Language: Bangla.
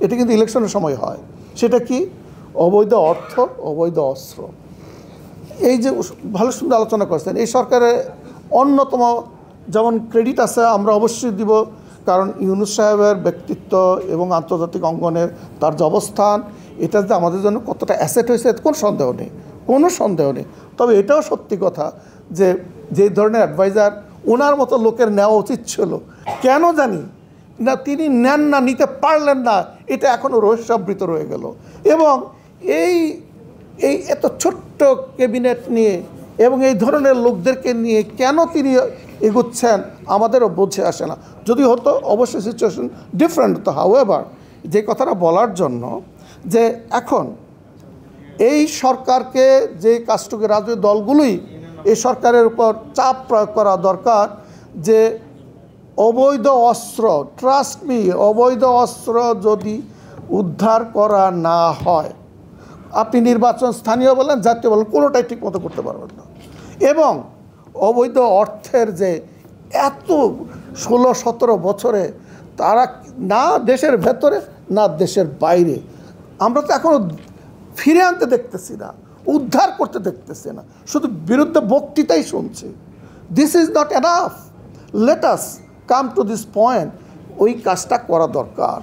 এটা কিন্তু ইলেকশনের সময় হয়। সেটা কি? অবৈধ অর্থ, অবৈধ অস্ত্র। এই যে ভালো সুন্দর আলোচনা করছেন, এই সরকারের অন্যতম যেমন ক্রেডিট আছে আমরা অবশ্যই দিব, কারণ ইউনূস সাহেবের ব্যক্তিত্ব এবং আন্তর্জাতিক অঙ্গনের তার যে অবস্থান, এটা যে আমাদের জন্য কতটা অ্যাসেট হয়েছে এতে কোনো সন্দেহ নেই, কোনো সন্দেহ নেই। তবে এটাও সত্যি কথা যে যে ধরনের অ্যাডভাইজার ওনার মতো লোকের নেওয়া উচিত ছিল, কেন জানি না তিনি নেন না, নিতে পারলেন না, এটা এখনও রহস্যাবৃত রয়ে গেল। এবং এই এই এত ছোট্ট ক্যাবিনেট নিয়ে এবং এই ধরনের লোকদেরকে নিয়ে কেন তিনি এগোচ্ছেন আমাদেরও বোঝে আসে না। যদি হতো অবশ্যই সিচুয়েশন ডিফারেন্ট হতো। হাউএভার, যে কথাটা বলার জন্য যে এখন এই সরকারকে যে কাজটুকু রাজনৈতিক দলগুলোই এই সরকারের উপর চাপ প্রয়োগ করা দরকার যে অবৈধ অস্ত্র, ট্রাস্ট মি, অবৈধ অস্ত্র যদি উদ্ধার করা না হয়, আপনি নির্বাচন স্থানীয় বলেন, জাতীয় বলেন, কোনোটাই ঠিক মতো করতে পারবেন না। এবং অবৈধ অর্থের যে এত 16-17 বছরে তারা না দেশের ভেতরে না দেশের বাইরে, আমরা তো এখনও ফিরে আনতে দেখতেছি না, উদ্ধার করতে দেখতেছি না, শুধু বিরুদ্ধে বক্তৃতাই শুনছি। This is not enough. Let us come to this point. ওই কাজটা করা দরকার।